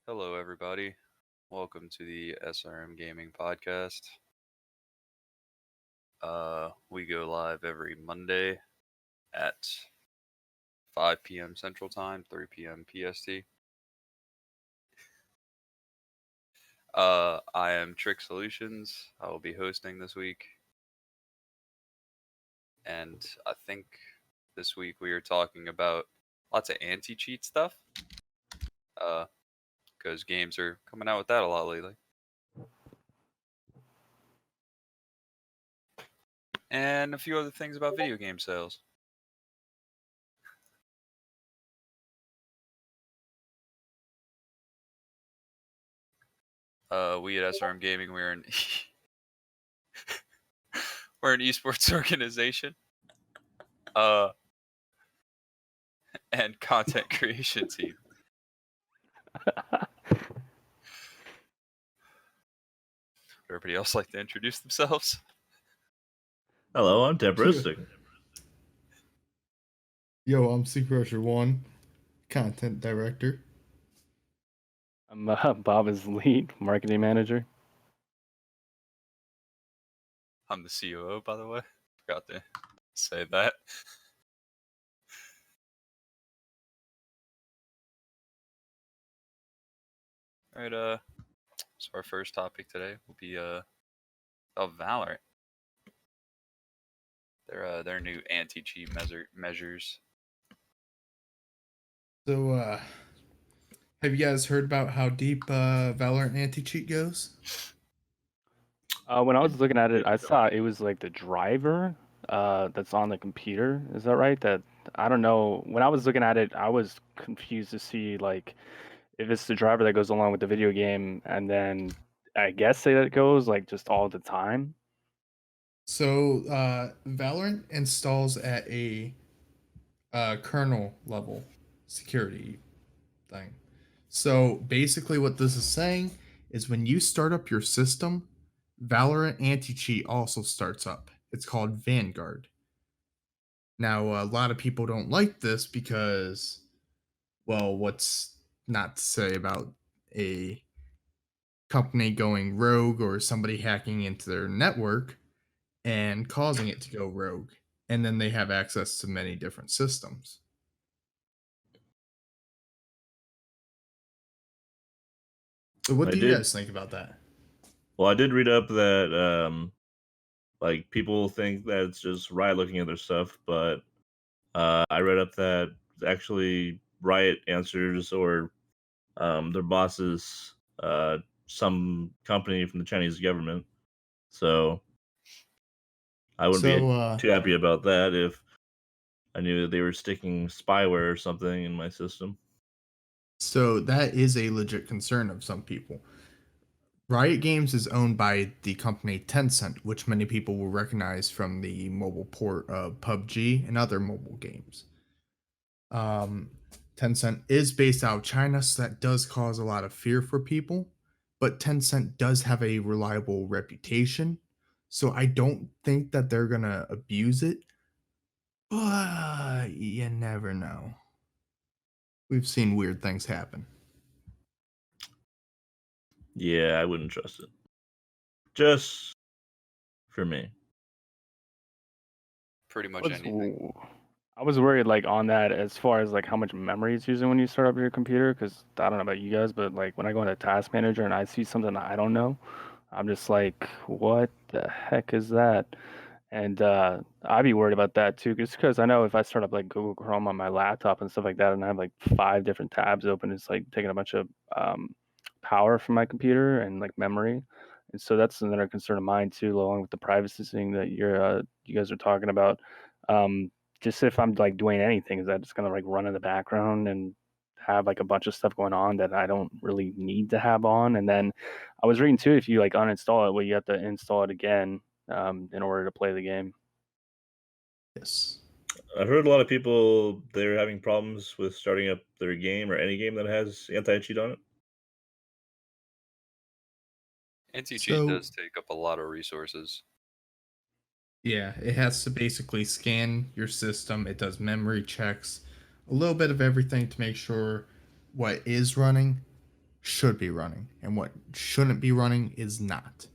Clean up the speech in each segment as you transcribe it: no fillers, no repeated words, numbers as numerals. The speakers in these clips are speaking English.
Hello, everybody. Welcome to the SRM Gaming Podcast. We go live every Monday at 5 p.m. Central Time, 3 p.m. PST. I am TrX SoLuTiOnZ. I will be hosting this week. And I think this week we are talking about lots of anti-cheat stuff. Because games are coming out with that a lot lately. And a few other things about video game sales. We at SRM Gaming, we're an esports organization. And content creation team. Everybody else like to introduce themselves? Hello, I'm Temperistic. Yo, I'm Crusher1, content director. I'm Bob is lead marketing manager. I'm the COO, by the way. Forgot to say that. Alright, so our first topic today will be about VALORANT. Their new anti-cheat measures. So, have you guys heard about how deep VALORANT Anti-Cheat goes? When I was looking at it, I saw it was like the driver that's on the computer. Is that right? That I don't know. When I was looking at it, I was confused to see like if it's the driver that goes along with the video game, and then I guess say that it goes like just all the time. So, VALORANT installs at a kernel level security thing. So, basically, what this is saying is when you start up your system, VALORANT Anti-Cheat also starts up. It's called Vanguard. Now, a lot of people don't like this because, well, what's not to say about a company going rogue or somebody hacking into their network and causing it to go rogue? And then they have access to many different systems. So, what do you guys think about that? Well, I did read up that like people think that it's just Riot looking at their stuff, but I read up that actually Riot answers or their bosses some company from the Chinese government. So I wouldn't be too happy about that if I knew that they were sticking spyware or something in my system. So that is a legit concern of some people. Riot Games is owned by the company Tencent, which many people will recognize from the mobile port of PUBG and other mobile games. Tencent is based out of China, so that does cause a lot of fear for people. But Tencent does have a reliable reputation, so I don't think that they're gonna abuse it. But you never know. We've seen weird things happen. Yeah, I wouldn't trust it. Just for me. Pretty much anything. I was worried like on that as far as like how much memory it's using when you start up your computer, because I don't know about you guys, but like when I go into Task Manager and I see something I don't know, I'm just like, what the heck is that? And I'd be worried about that too, just because I know if I start up like Google Chrome on my laptop and stuff like that, and I have like 5 different tabs open, it's like taking a bunch of power from my computer and like memory. And so that's another concern of mine too, along with the privacy thing that you guys are talking about. Just if I'm like doing anything, is that just gonna like run in the background and have like a bunch of stuff going on that I don't really need to have on? And then I was reading too, if you like uninstall it, well, you have to install it again in order to play the game. Yes. I've heard a lot of people, they're having problems with starting up their game or any game that has anti-cheat on it. Anti-cheat does take up a lot of resources. Yeah, it has to basically scan your system. It does memory checks, a little bit of everything to make sure what is running should be running and what shouldn't be running is not.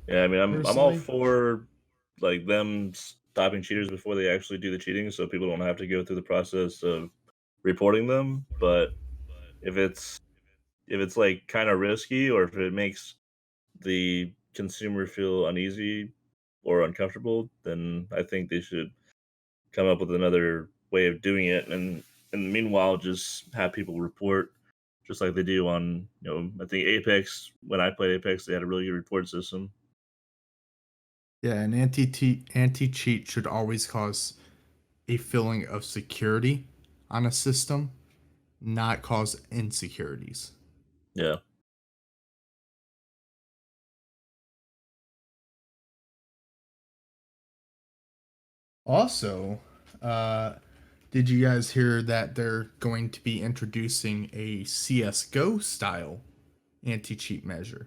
Yeah, I mean, I'm all Personally, for like them stopping cheaters before they actually do the cheating, so people don't have to go through the process of reporting them. But if it's like kind of risky, or if it makes the consumer feel uneasy or uncomfortable, then I think they should come up with another way of doing it. And meanwhile, just have people report, just like they do on, I think Apex. When I played Apex, they had a really good report system. yeah, an anti-cheat should always cause a feeling of security on a system, not cause insecurities. Yeah. Also, did you guys hear that they're going to be introducing a CS:GO style anti-cheat measure,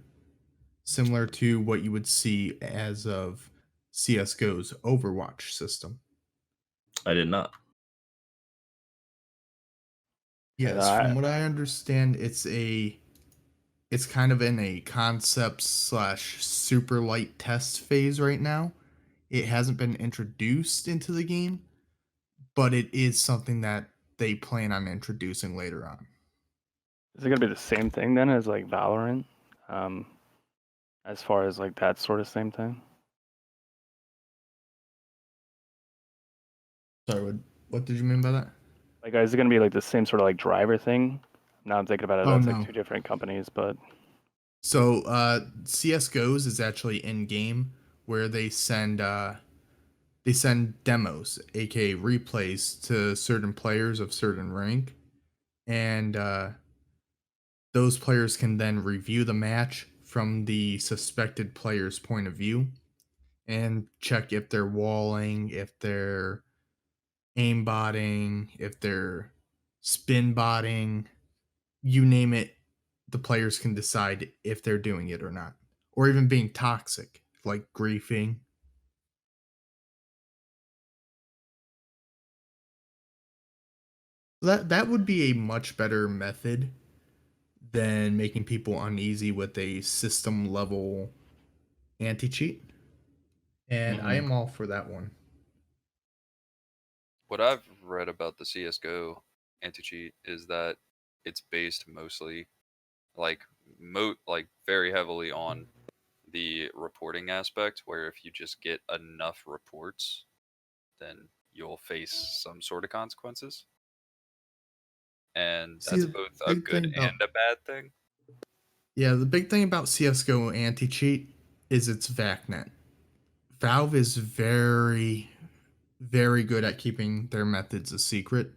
similar to what you would see as of CS:GO's Overwatch system? I did not. Yes, from what I understand, it's kind of in a concept slash super light test phase right now. It hasn't been introduced into the game, but it is something that they plan on introducing later on. Is it gonna be the same thing then as like Valorant? As far as like that sort of same thing? Sorry, what did you mean by that? Like, is it gonna be like the same sort of like driver thing? Now I'm thinking about it. Oh That's like no. two different companies, but So CS:GO's is actually in game where they send demos, aka replays, to certain players of certain rank, and those players can then review the match from the suspected player's point of view and check if they're walling, if they're aimbotting, if they're spin botting, you name it, the players can decide if they're doing it or not. Or even being toxic, like griefing. That would be a much better method than making people uneasy with a system level anti-cheat. And I am all for that one. What I've read about the CS:GO anti-cheat is that it's based mostly like very heavily on the reporting aspect, where if you just get enough reports, then you'll face some sort of consequences. And See, that's the both a big good thing about and a bad thing. the big thing about CS:GO anti-cheat is its VACnet. Valve is very, very good at keeping their methods a secret,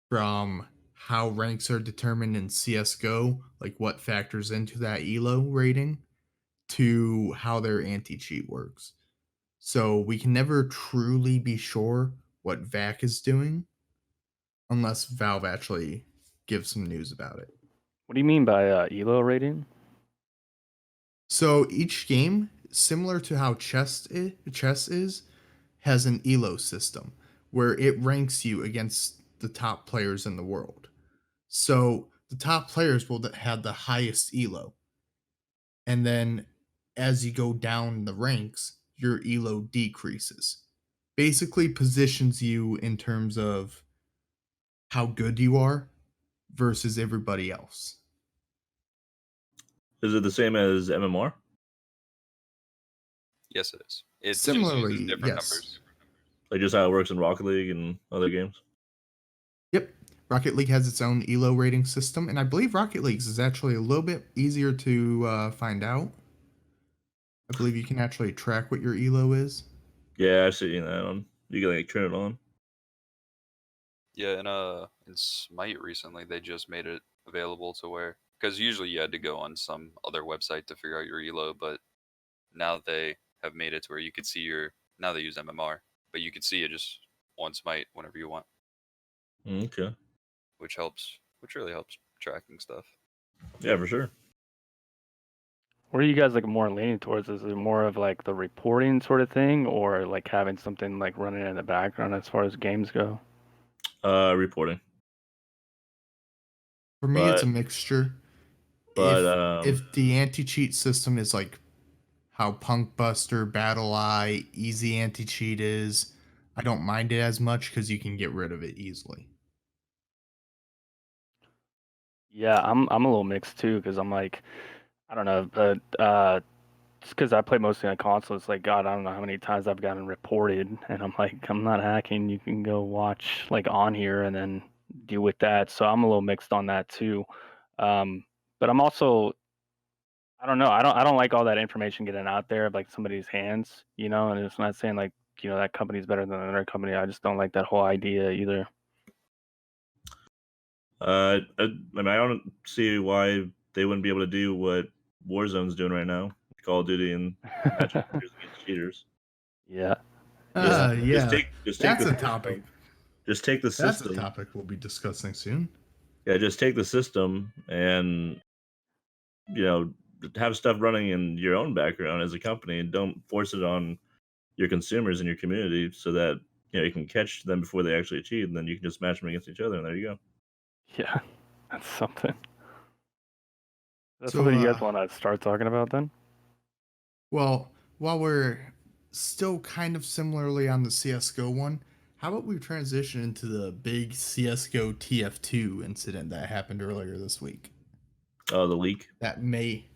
from how ranks are determined in CS:GO, like what factors into that ELO rating, to how their anti-cheat works. So we can never truly be sure what VAC is doing unless Valve actually gives some news about it. what do you mean by ELO rating? So each game, similar to how chess is, has an ELO system where it ranks you against the top players in the world. So the top players will have the highest ELO. And then as you go down the ranks, your ELO decreases. Basically positions you in terms of how good you are versus everybody else. Is it the same as MMR? Yes, it is. It just uses Similarly, different yes. numbers. Like just how it works in Rocket League and other games? Yep. Rocket League has its own ELO rating system, and I believe Rocket League's is actually a little bit easier to find out. I believe you can actually track what your ELO is. Yeah, I've seen that on. You can like turn it on. Yeah, in Smite recently they just made it available to where, because usually you had to go on some other website to figure out your elo, but now they have made it to where you could see now they use MMR, but you could see it just on Smite whenever you want, Okay. which really helps tracking stuff. Yeah, for sure. What are you guys like more leaning towards? Is it more of like the reporting sort of thing, or like having something like running in the background as far as games go? Reporting. For me, it's a But mixture. but If the anti-cheat system is like how Punkbuster, Battle Eye, Easy Anti-Cheat is, I don't mind it as much because you can get rid of it easily. Yeah, I'm a little mixed too because I'm like, I don't know, but just because I play mostly on console, it's like God, I don't know how many times I've gotten reported, and I'm like, I'm not hacking. You can go watch like on here and then deal with that. So I'm a little mixed on that too. But I'm also, I don't know, I don't like all that information getting out there of like somebody's hands, you know. And it's not saying like that company's better than another company. I just don't like that whole idea either. I mean, I don't see why they wouldn't be able to do what Warzone's doing right now, Call of Duty, and matching cheaters against cheaters. Yeah. Just Yeah, take that's the a topic. Just take the That's a system. topic we'll be discussing soon. Yeah, just take the system and have stuff running in your own background as a company, and don't force it on your consumers in your community so that you can catch them before they actually cheat, and then you can just match them against each other, and there you go. Yeah, that's something. That's So, something you guys want to start talking about then? well, while we're still kind of similarly on the CS:GO one, how about we transition into the big CS:GO TF2 incident that happened earlier this week? Oh, the leak. That may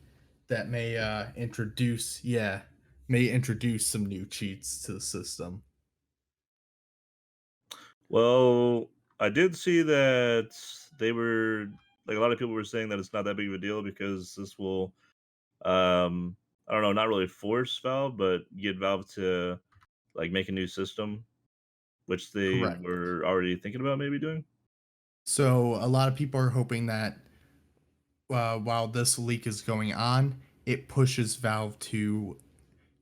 introduce some new cheats to the system. Well, I did see that they were like a lot of people were saying that it's not that big of a deal because this will, I don't know, not really force Valve, but get Valve to like make a new system, which they Correct. were already thinking about maybe doing. So a lot of people are hoping that while this leak is going on, it pushes Valve to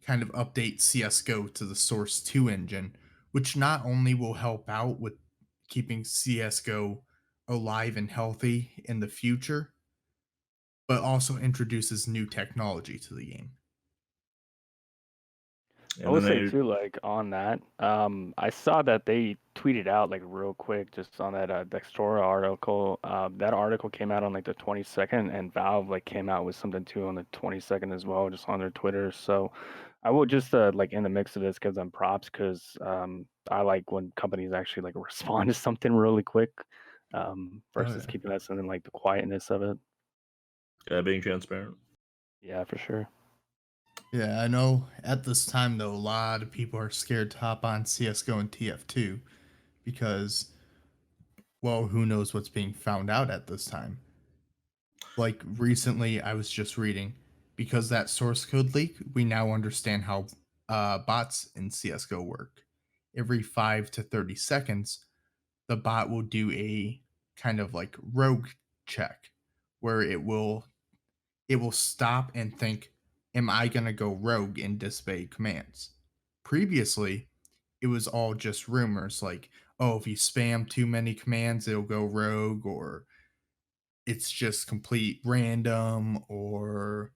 kind of update CS:GO to the Source 2 engine, which not only will help out with keeping CS:GO alive and healthy in the future, but also introduces new technology to the game. I And will then say they too, like on that, I saw that they tweeted out like real quick just on that Dextora article. That article came out on like the 22nd, and Valve like came out with something too on the 22nd as well, just on their Twitter. So I will just like in the mix of this give them props because I like when companies actually like respond to something really quick versus Yeah. keeping that something like the quietness of it. being transparent. Yeah, for sure. Yeah, I know at this time though a lot of people are scared to hop on CS:GO and TF2 because well, who knows what's being found out at this time. Like recently I was just reading because that source code leak, we now understand how bots in CS:GO work. Every 5 to 30 seconds, the bot will do a kind of like rogue check where it will stop and think, am I going to go rogue and disobey commands? Previously, it was all just rumors like, oh, if you spam too many commands, it'll go rogue, or it's just complete random, or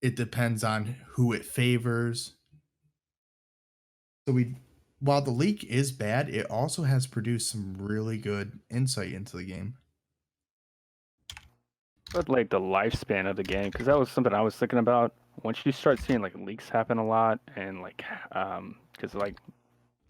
it depends on who it favors. So while the leak is bad, it also has produced some really good insight into the game. But like the lifespan of the game, because that was something I was thinking about. Once you start seeing like leaks happen a lot, and like, because like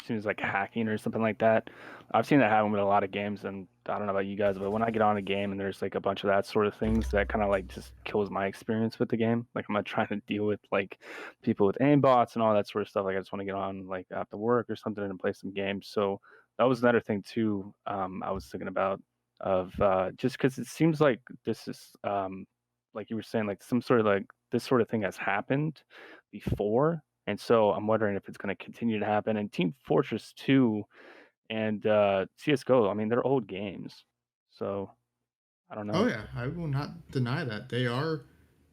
as soon as like hacking or something like that, I've seen that happen with a lot of games. And I don't know about you guys, but when I get on a game and there's like a bunch of that sort of things, that kind of like just kills my experience with the game. Like I'm not trying to deal with like people with aimbots and all that sort of stuff. Like I just want to get on like after work or something and play some games. So that was another thing too. I was thinking about of just because it seems like this is like you were saying, like some sort of like this sort of thing has happened before, and so I'm wondering if it's going to continue to happen. And Team Fortress 2 and CS:GO, I mean, they're old games, so I don't Oh know. yeah, I will not deny that. They are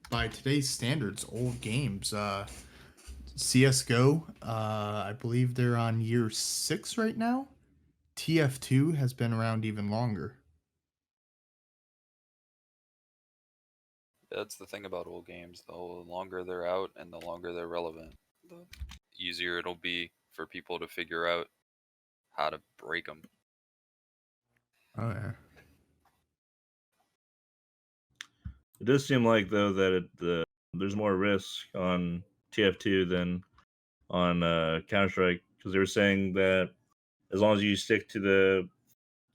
by today's standards old games. CS:GO, I believe they're on year 6 right now. TF2 has been around even longer. That's the thing about old games. The longer they're out and the longer they're relevant, the easier it'll be for people to figure out how to break them. Oh yeah. It does seem like though that there's more risk on TF2 than on Counter-Strike, because they were saying that as long as you stick to the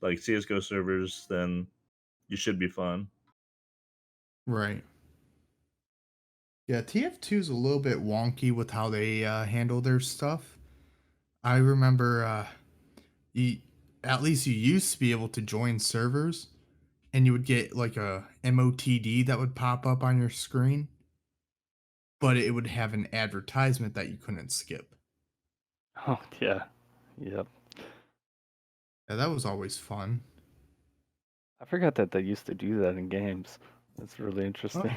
like CS:GO servers, then you should be fine. Right. Yeah, TF2 is a little bit wonky with how they handle their stuff. I remember you, at least you used to be able to join servers and you would get like a MOTD that would pop up on your screen, but it would have an advertisement that you couldn't skip. Oh yeah, yep. Yeah, that was always fun. I forgot that they used to do that in games. That's really interesting.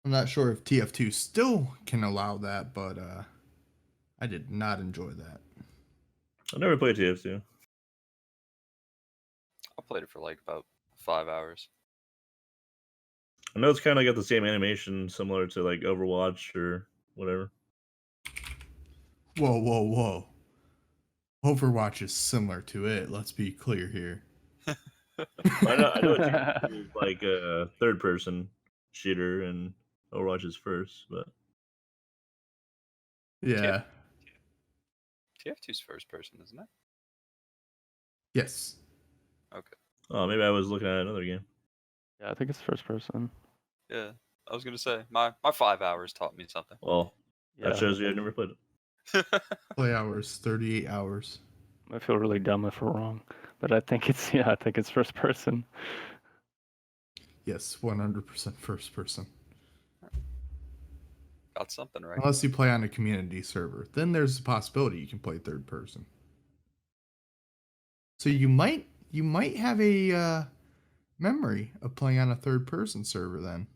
I'm not sure if TF2 still can allow that, but I did not enjoy that. I never played TF2. I played it for like about 5 hours. I know it's kind of got the same animation, similar to like Overwatch or whatever. Whoa, whoa, whoa. Overwatch is similar to it, let's be clear here. I know TF2 is like a third-person shooter, and Overwatch is first, but Yeah. TF2's first person, isn't it? Yes. Okay. oh, maybe I was looking at another game. Yeah, I think it's first person. Yeah. I was gonna say my 5 hours taught me something. Well, Yeah, that shows you I've never played it. Play hours, 38 hours. I feel really dumb if we're wrong, but I think it's first person. Yes, 100% first person. Got something right. Unless you play on a community server. Then there's a possibility you can play third person. So you might have a memory of playing on a third person server then.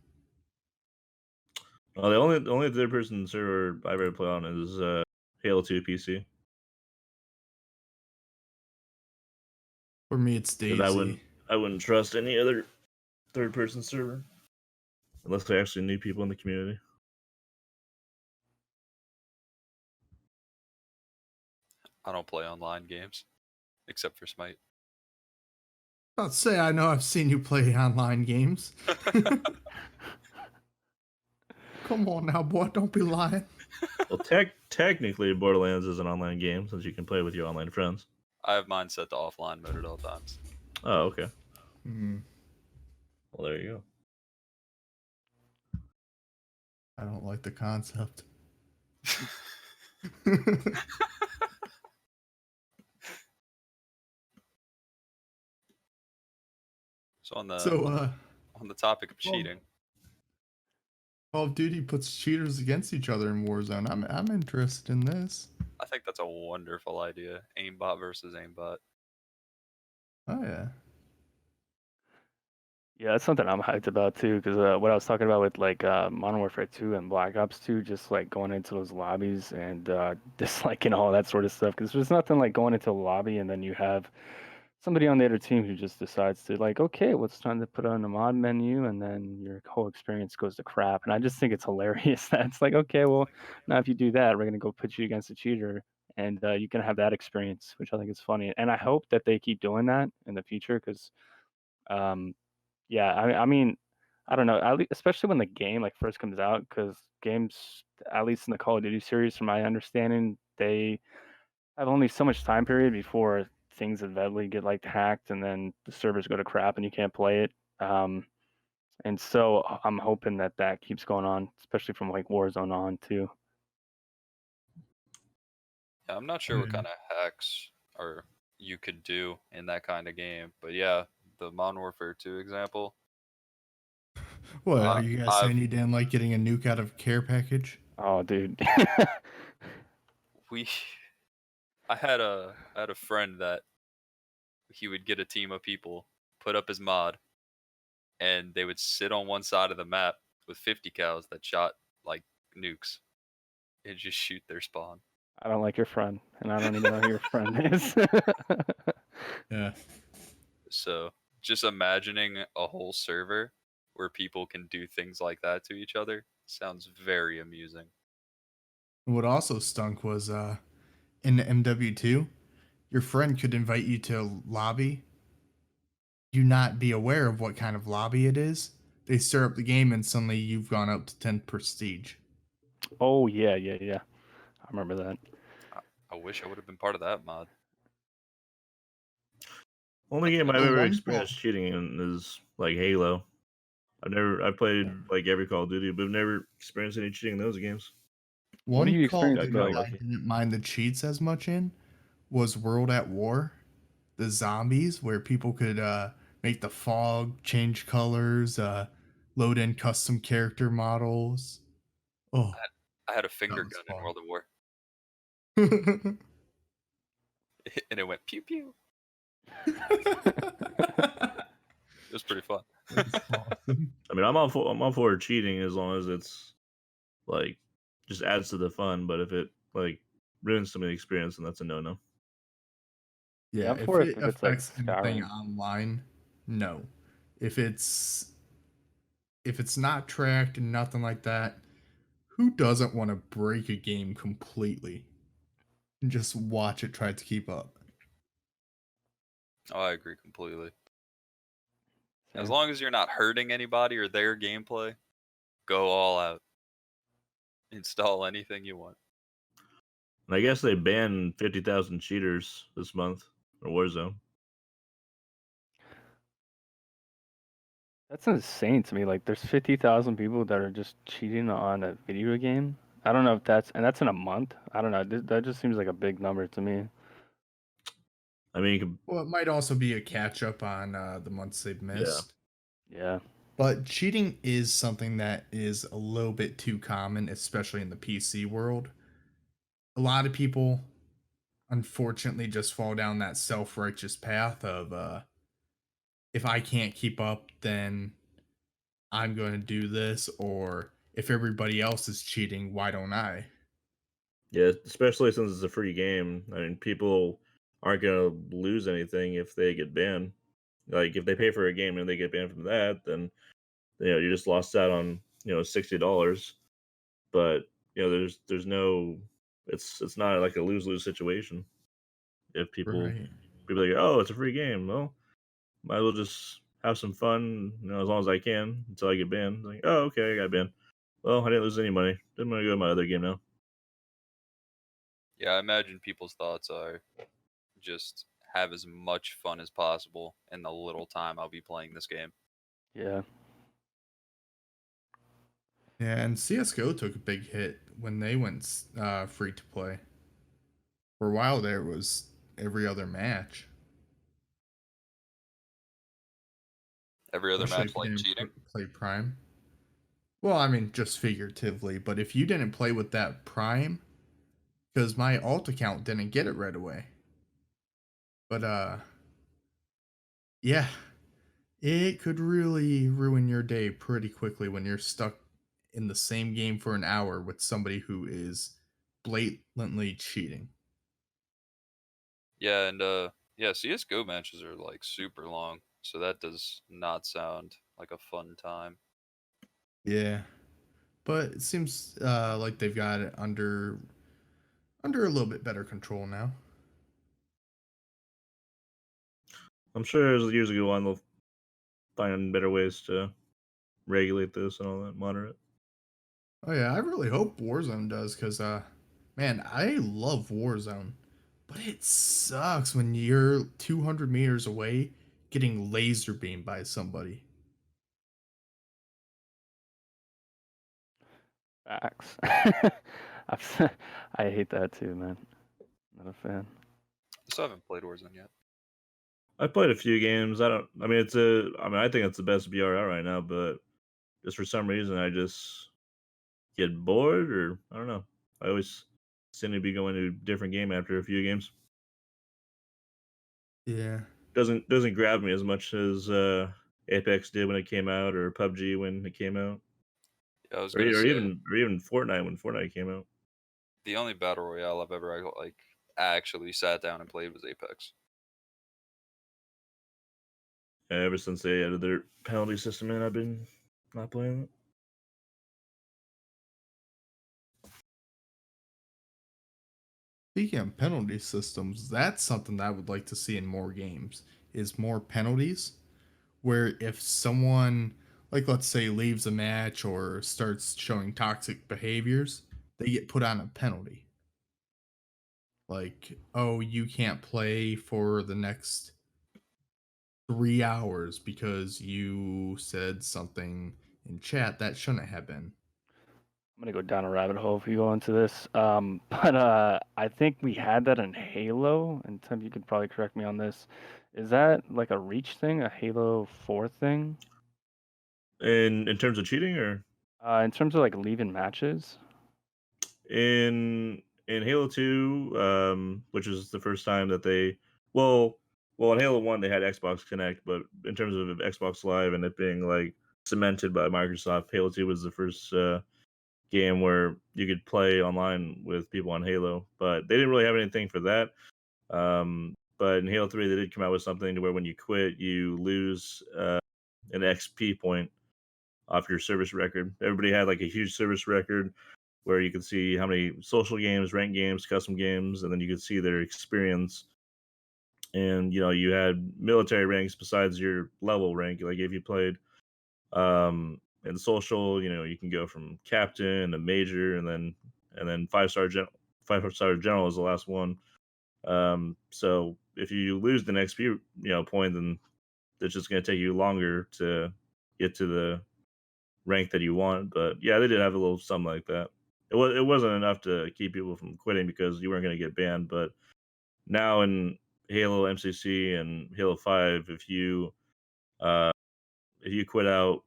Well, the only third-person server I've ever played on is Halo 2 PC. For me, it's Daisy. I wouldn't trust any other third-person server unless I actually knew people in the community. I don't play online games except for Smite. I'll say I know I've seen you play online games. Come on now, boy, don't be lying. Well, technically, Borderlands is an online game since you can play with your online friends. I have mine set to offline mode at all times. Oh, okay. Mm, Well, there you go. I don't like the concept. So on the topic of well, cheating, Call of Duty puts cheaters against each other in Warzone. I'm interested in this. I think that's a wonderful idea. Aimbot versus aimbot. Oh yeah. Yeah, that's something I'm hyped about too, because what I was talking about with like Modern Warfare 2 and Black Ops 2, just like going into those lobbies and disliking all that sort of stuff, because there's nothing like going into a lobby and then you have somebody on the other team who just decides to like, okay, well, it's time to put on a mod menu, and then your whole experience goes to crap. And I just think it's hilarious that it's like, okay, well, now if you do that, we're gonna go put you against a cheater, and you can have that experience, which I think is funny. And I hope that they keep doing that in the future, because yeah, I mean, I don't know, especially when the game like first comes out, because games, at least in the Call of Duty series, from my understanding, they have only so much time period before things eventually get like hacked, and then the servers go to crap and you can't play it. And so I'm hoping that that keeps going on, especially from like Warzone on too. Yeah, I'm not sure what kind of hacks or you could do in that kind of game, but yeah, the Modern Warfare 2 example. What are you guys saying? You didn't like getting a nuke out of a care package? Oh, dude. I had a friend that he would get a team of people, put up his mod, and they would sit on one side of the map with 50 cows that shot like nukes and just shoot their spawn. I don't like your friend, and I don't even know who your friend is. Yeah. So just imagining a whole server where people can do things like that to each other sounds very amusing. What also stunk was in the MW2, your friend could invite you to a lobby, you not be aware of what kind of lobby it is. They stir up the game and suddenly you've gone up to 10 prestige. Oh yeah. I remember that. I wish I would have been part of that mod. Only Nothing game I've else. ever one experienced cheating in is like Halo. I played like every Call of Duty, but I've never experienced any cheating in those games. What do One you Call of experience? Duty Got I lucky. didn't mind the cheats as much in was World at War. The zombies, where people could make the fog change colors, load in custom character models. Oh, I had a that finger was gun in fun. World of War, and it went pew pew. It was pretty fun. That's awesome. I mean, I'm all for cheating as long as it's like just adds to the fun. But if it like ruins some of the experience, then that's a no. Yeah, I'm if for it it if it's like affects anything Skyrim. online, no. If it's not tracked and nothing like that, who doesn't want to break a game completely and just watch it try to keep up? Oh, I agree completely. As Same. long as you're not hurting anybody or their gameplay, go all out. Install anything you want. And I guess they banned 50,000 cheaters this month for Warzone. That's insane to me. Like, there's 50,000 people that are just cheating on a video game. I don't know if that's in a month. I don't know. That just seems like a big number to me. I mean, you could, Well, it might also be a catch up on the months they've missed. Yeah. But cheating is something that is a little bit too common, especially in the PC world. A lot of people, unfortunately, just fall down that self righteous path of if I can't keep up, then I'm going to do this, or if everybody else is cheating, why don't I? yeah, especially since it's a free game. I mean, people aren't gonna lose anything if they get banned. Like if they pay for a game and they get banned from that, then you just lost out on $60. But there's no, it's not like a lose situation. If Right. people are like, oh, it's a free game, well, might as well just have some fun, as long as I can until I get banned. Like, oh, okay, I got banned. Well, I didn't lose any money. Then I'm gonna go to my other game now. Yeah, I imagine people's thoughts are just have as much fun as possible in the little time I'll be playing this game. Yeah. Yeah, and CSGO took a big hit when they went free to play. For a while there, it was every other match. Every other Especially match if you like didn't cheating. play Prime. Well, I mean, just figuratively, but if you didn't play with that Prime, because my alt account didn't get it right away. But yeah, it could really ruin your day pretty quickly when you're stuck in the same game for an hour with somebody who is blatantly cheating. Yeah, and yeah, CS:GO matches are like super long, so that does not sound like a fun time. Yeah, but it seems like they've got it under a little bit better control now. I'm sure as years go on, they'll find better ways to regulate this and all that, monitor it. Oh yeah, I really hope Warzone does, because man, I love Warzone, but it sucks when you're 200 meters away getting laser beamed by somebody. Facts. I hate that too, man. Not a fan. I still haven't played Warzone yet. I played a few games. I think it's the best BR right now, but just for some reason I just get bored, or I don't know. I always seem to be going to a different game after a few games. Yeah. Doesn't grab me as much as Apex did when it came out, or PUBG when it came out, Yeah, I was or, gonna or say even Fortnite when Fortnite came out. the only battle royale I've ever like actually sat down and played was Apex. Ever since they added their penalty system in, I've been not playing it. Speaking of penalty systems, that's something that I would like to see in more games. Is more penalties where if someone, like let's say, leaves a match or starts showing toxic behaviors, they get put on a penalty. Like, oh, you can't play for the next 3 hours because you said something in chat that shouldn't have been. I'm gonna go down a rabbit hole if you go into this. But I think we had that in Halo, and Tim, you could probably correct me on this. Is that like a Reach thing, a Halo 4 thing? In terms of cheating, or In terms of like leaving matches? in Halo 2, which is the first time that they well in Halo 1 they had Xbox Connect, but in terms of Xbox Live and it being like cemented by Microsoft, Halo 2 was the first game where you could play online with people on Halo, but they didn't really have anything for that. But in Halo 3 they did come out with something to where when you quit you lose an XP point off your service record. Everybody had like a huge service record where you could see how many social games, ranked games, custom games, and then you could see their experience. And you had military ranks besides your level rank. Like if you played in social, you can go from captain to major, and then 5-star general is the last one. So if you lose the next few point, then it's just going to take you longer to get to the rank that you want. But yeah, they did have a little something like that. It wasn't enough to keep people from quitting because you weren't going to get banned. But now in Halo MCC and Halo 5, uh, if you quit out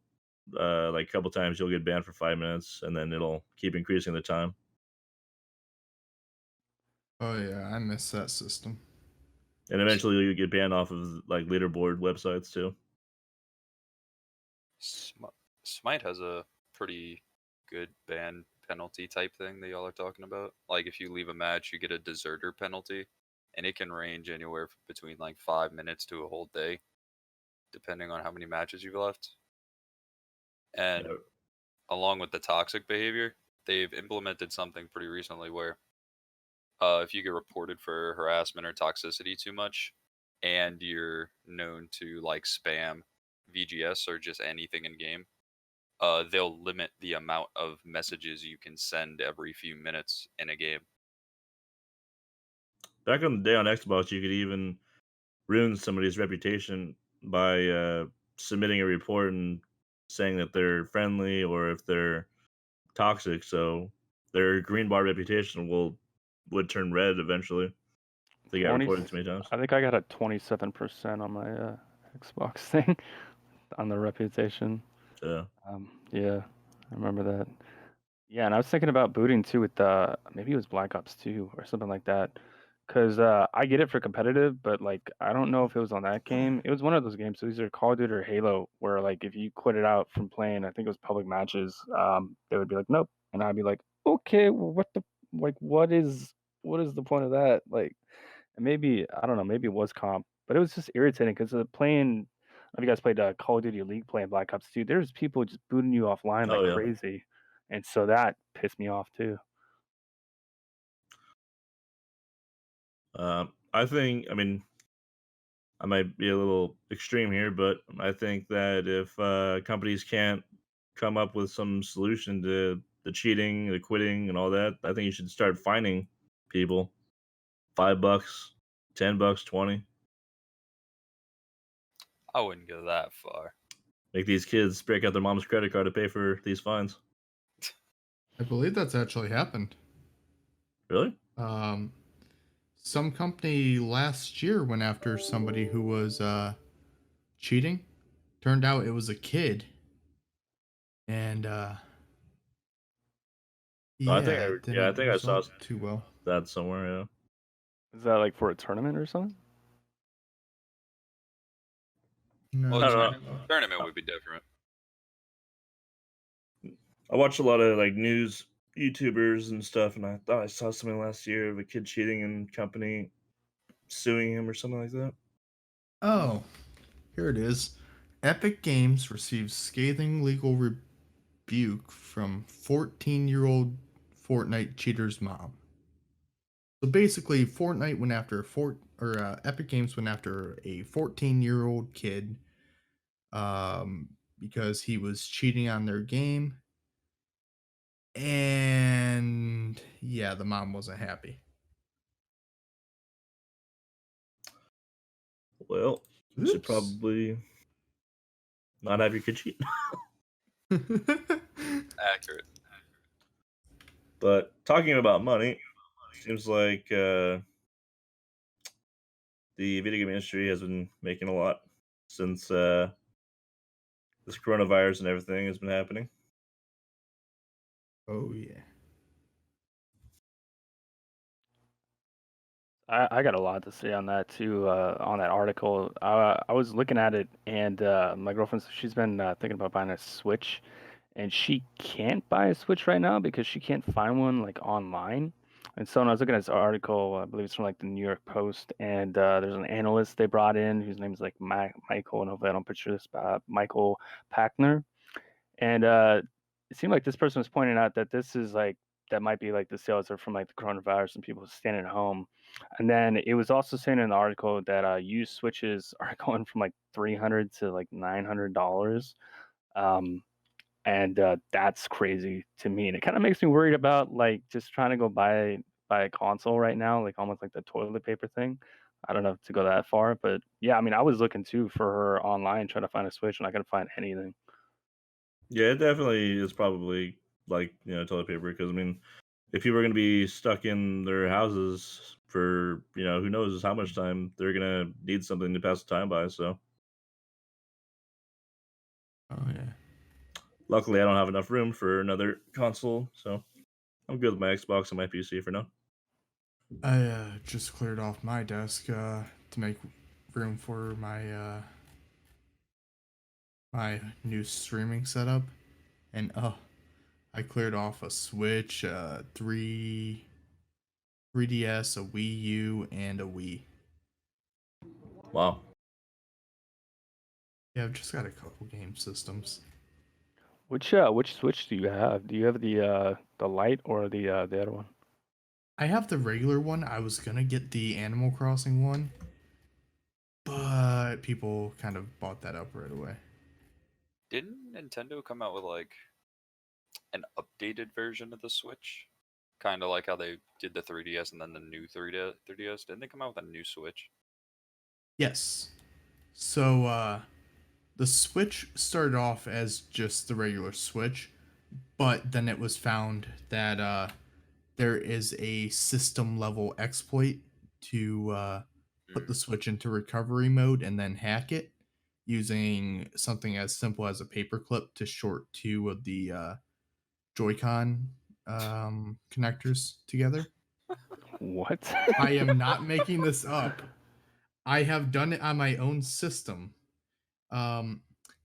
like a couple times, you'll get banned for 5 minutes, and then it'll keep increasing the time. Oh yeah, I miss that system. And eventually you get banned off of like leaderboard websites too. Smite has a pretty good ban penalty type thing that y'all are talking about. Like if you leave a match, you get a deserter penalty, and it can range anywhere between like 5 minutes to a whole day, depending on how many matches you've left. And Yeah. along with the toxic behavior, they've implemented something pretty recently where if you get reported for harassment or toxicity too much, and you're known to like spam VGS or just anything in game, they'll limit the amount of messages you can send every few minutes in a game. Back in the day on Xbox, you could even ruin somebody's reputation by submitting a report and saying that they're friendly or if they're toxic. So their green bar reputation would turn red eventually if they got 20, reported too many times. I think I got a 27% on my Xbox thing on the reputation. Yeah. Yeah, I remember that. Yeah, and I was thinking about booting too with maybe it was Black Ops 2 or something like that. Cause I get it for competitive, but like I don't know if it was on that game. It was one of those games. So either Call of Duty or Halo, where like if you quit it out from playing, I think it was public matches. They would be like, nope, and I'd be like, okay, well, what is the point of that? Like, and maybe I don't know, maybe it was comp, but it was just irritating because playing. I don't know if you guys played Call of Duty League playing Black Ops 2. There's people just booting you offline Oh like yeah. crazy, and so that pissed me off too. I think. I mean, I might be a little extreme here, but I think that if companies can't come up with some solution to the cheating, the quitting, and all that, I think you should start fining people. $5, $10, 20. I wouldn't go that far. Make these kids break out their mom's credit card to pay for these fines. I believe that's actually happened. Really? Some company last year went after somebody who was cheating. Turned out it was a kid, and No, I yeah, think it I didn't think I saw result too well. that somewhere. Yeah. Is that like for a tournament or something? Well, I No, don't tournament would be different. I watched a lot of like news YouTubers and stuff, and I thought I saw something last year of a kid cheating and company suing him or something like that. oh, here it is. Epic Games receives scathing legal rebuke from 14-year-old Fortnite cheater's mom. So basically, Fortnite went after Epic Games went after a 14-year-old kid, because he was cheating on their game, and yeah, the mom wasn't happy. Well, you should Oops. probably not have your kid cheat. Accurate. But talking about money, seems like the video game industry has been making a lot since this coronavirus and everything has been happening. Oh yeah. I got a lot to say on that too. On that article, I was looking at it, and my girlfriend, she's been thinking about buying a Switch, and she can't buy a Switch right now because she can't find one like online. And so when I was looking at this article, I believe it's from like the New York Post, and there's an analyst they brought in whose name is like Michael, and hopefully I don't picture this, Michael Packner. And it seemed like this person was pointing out that this is like that might be like the sales are from like the coronavirus and people staying at home. And then it was also saying in the article that used switches are going from like $300 to like $900. Um, and that's crazy to me. And it kind of makes me worried about like just trying to go buy a console right now, like almost like the toilet paper thing. I don't know to go that far, but yeah, I mean, I was looking too for her online trying to find a Switch, and I couldn't find anything. Yeah, it definitely is probably like, toilet paper, because I mean, if people are going to be stuck in their houses for, who knows how much time, they're going to need something to pass the time by. So Oh yeah. luckily I don't have enough room for another console, so I'm good with my Xbox and my PC for now. I just cleared off my desk to make room for my new streaming setup, and I cleared off a Switch, 3DS, a Wii U, and a Wii. Wow. Yeah, I've just got a couple game systems. Which Switch do you have? Do you have the Lite or the other one? I have the regular one. I was gonna get the Animal Crossing one, but people kind of bought that up right away. Didn't Nintendo come out with like an updated version of the Switch? Kind of like how they did the 3DS and then the new 3DS. Didn't they come out with a new Switch? Yes. So the Switch started off as just the regular Switch, but then it was found that there is a system level exploit to put the Switch into recovery mode and then hack it using something as simple as a paperclip to short two of the Joy-Con connectors together. What? I am not making this up. I have done it on my own system. Um,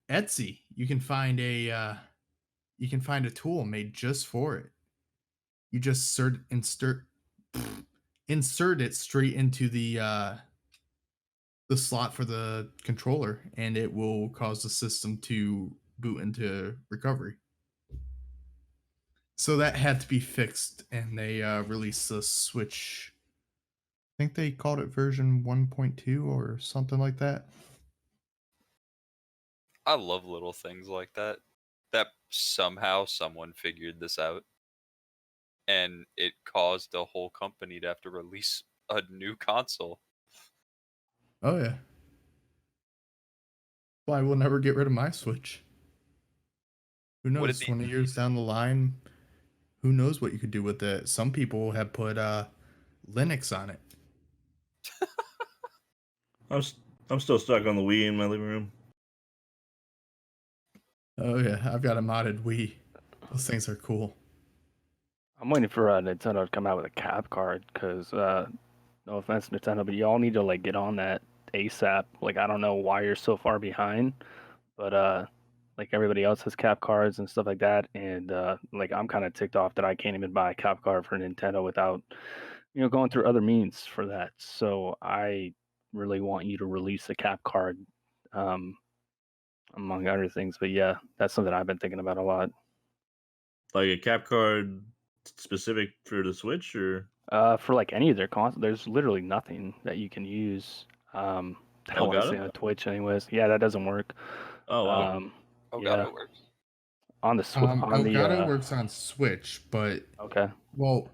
Etsy, you can find a tool made just for it. You just insert it straight into the slot for the controller, and it will cause the system to boot into recovery. So that had to be fixed, and they released the Switch. I think they called it version 1.2 or something like that. I love little things like that. That somehow someone figured this out, and it caused the whole company to have to release a new console. Oh yeah. Well, I will never get rid of my Switch. Who What did knows? 20 years down the line, who knows what you could do with it? Some people have put Linux on it. I'm still stuck on the Wii in my living room. Oh yeah, I've got a modded Wii. Those things are cool. I'm waiting for Nintendo to come out with a cap card because no offense, Nintendo, but y'all need to like get on that ASAP. Like I don't know why you're so far behind, but like everybody else has cap cards and stuff like that, and like I'm kind of ticked off that I can't even buy a cap card for Nintendo without going through other means for that. So I really want you to release a cap card, um, among other things. But yeah, that's something I've been thinking about a lot. Like a cap card specific for the Switch, or For like any of their consoles, there's literally nothing that you can use. I don't want to say Elgato? on Twitch, anyways. Yeah, that doesn't work. Oh wow. Yeah, Elgato works. on the Elgato works on Switch, but okay. well,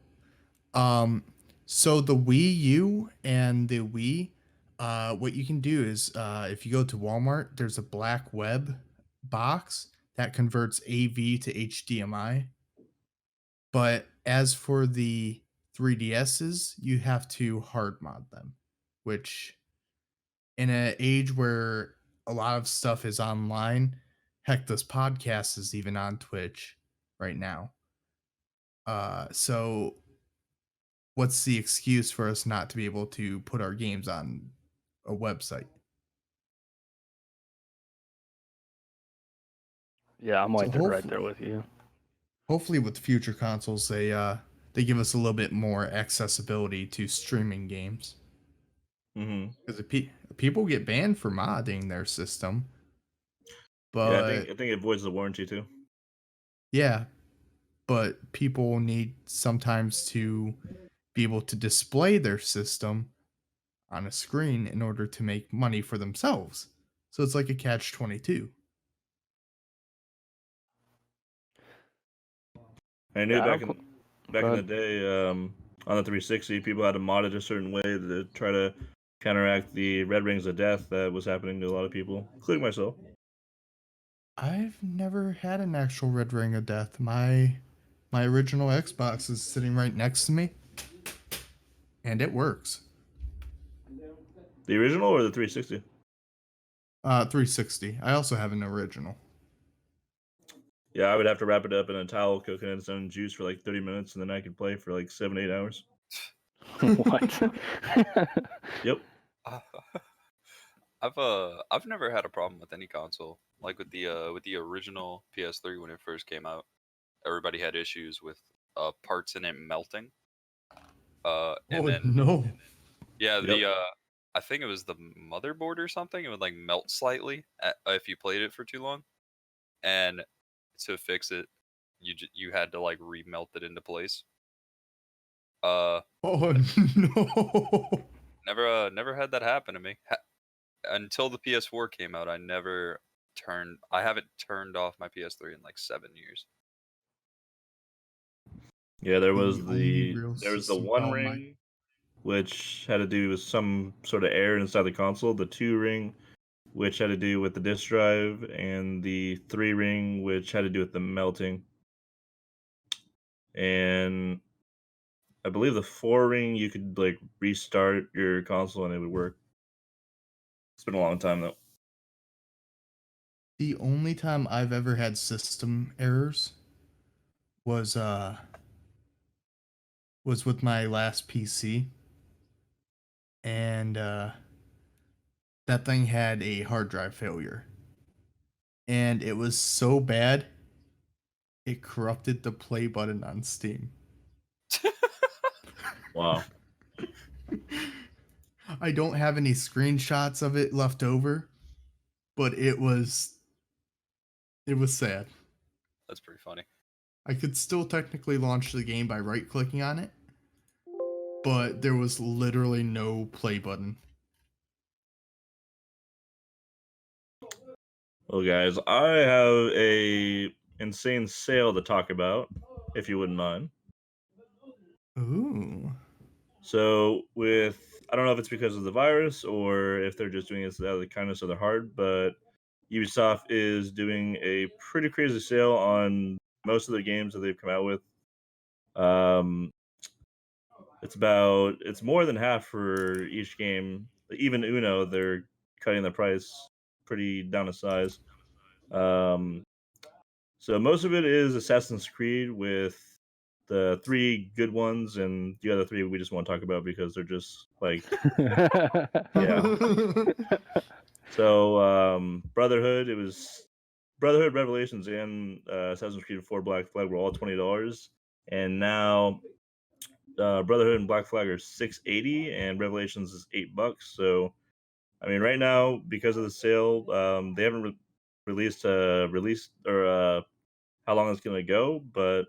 so the Wii U and the Wii, what you can do is, if you go to Walmart, there's a black web box that converts AV to HDMI. But as for the 3DSs, you have to hard mod them, which in an age where a lot of stuff is online, heck, this podcast is even on Twitch right now. So what's the excuse for us not to be able to put our games on a website? Yeah, I'm right So there with you. hopefully with future consoles, they give us a little bit more accessibility to streaming games. Mm-hmm. Because people get banned for modding their system, but Yeah, I think it voids the warranty too. yeah, but people need sometimes to be able to display their system on a screen in order to make money for themselves. So it's like a catch-22. I knew Yeah, back in the day, on the 360, people had to mod it a certain way to try to counteract the red rings of death that was happening to a lot of people, including myself. I've never had an actual red ring of death. My original Xbox is sitting right next to me, and it works. The original or the 360? 360. I also have an original. Yeah, I would have to wrap it up in a towel, cook it in some juice for like 30 minutes, and then I could play for like 7-8 hours. What? Yep. I've never had a problem with any console. Like with the original PS3 when it first came out, everybody had issues with parts in it melting. And then No. yeah, Yep. I think it was the motherboard or something. It would like melt slightly if you played it for too long, and to fix it, you had to like remelt it into place. Oh no. Never had that happen to me. Until the PS4 came out. I haven't turned off my PS3 in like 7 years. Yeah, there was only real the system one problem ring, which had to do with some sort of air inside the console. The 2 ring, which had to do with the disk drive, and the 3 ring, which had to do with the melting. And I believe the 4 ring, you could like restart your console and it would work. It's been a long time though. The only time I've ever had system errors was with my last PC, and that thing had a hard drive failure, and it was so bad it corrupted the play button on Steam. Wow. I don't have any screenshots of it left over, but it was sad. That's pretty funny. I could still technically launch the game by right clicking on it, but there was literally no play button. Well, guys, I have a insane sale to talk about, if you wouldn't mind. Ooh. So, I don't know if it's because of the virus or if they're just doing this out of the kindness of their heart, but Ubisoft is doing a pretty crazy sale on most of the games that they've come out with. It's more than half for each game. Even Uno, they're cutting the price pretty down to size. So most of it is Assassin's Creed with the 3 good ones, and the other 3 we just want to talk about because they're just like yeah. So Brotherhood, it was Brotherhood Revelations and Assassin's Creed 4 Black Flag were all $20, and now Brotherhood and Black Flag are $6.80, and Revelations is $8. So I mean, right now because of the sale, they haven't released or how long it's going to go, but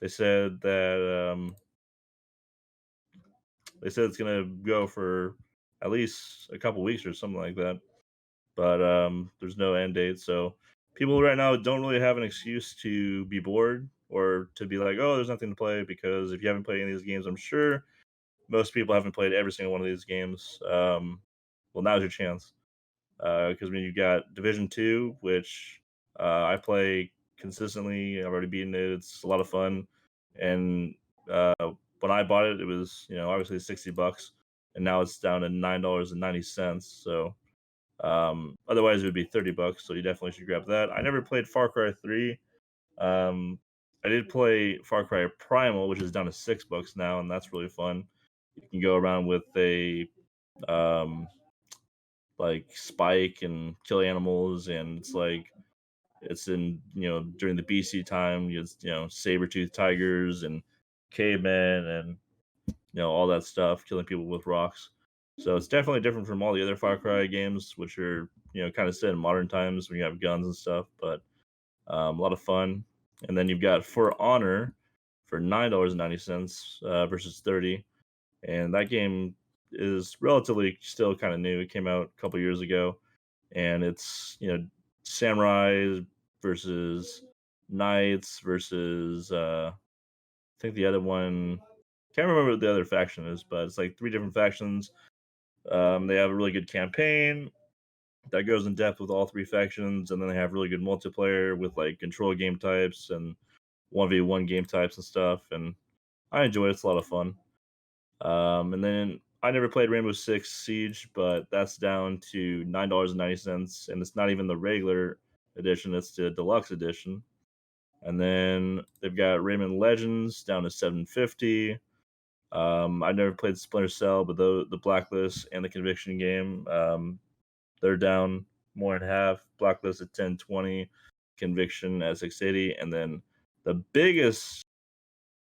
they said that They said it's gonna go for at least a couple weeks or something like that. But there's no end date, so people right now don't really have an excuse to be bored or to be like, oh, there's nothing to play, because if you haven't played any of these games, I'm sure most people haven't played every single one of these games. Well, now's your chance, because when you got Division 2, which I play consistently, I've already beaten it. It's a lot of fun, and when I bought it, it was obviously $60, and now it's down to $9.90. So otherwise it would be $30. So you definitely should grab that. I never played Far Cry 3. I did play Far Cry Primal, which is down to $6 now, and that's really fun. You can go around with a like spike and kill animals, and it's in during the BC time. It's saber-toothed tigers and cavemen and all that stuff, killing people with rocks. So it's definitely different from all the other Far Cry games, which are kind of set in modern times when you have guns and stuff. But a lot of fun. And then you've got For Honor for $9.90 versus $30, and that game is relatively still kind of new. It came out a couple years ago, and it's samurais versus knights versus I think the other one, can't remember what the other faction is, but it's like 3 different factions. They have a really good campaign that goes in depth with all 3 factions, and then they have really good multiplayer with like control game types and 1v1 game types and stuff. And I enjoy it. It's a lot of fun. And then I never played Rainbow Six Siege, but that's down to $9.90, and it's not even the regular edition; it's the deluxe edition. And then they've got Rayman Legends down to $7.50. I never played Splinter Cell, but the Blacklist and the Conviction game, they're down more than half. Blacklist at $10.20, Conviction at $6.80, and then the biggest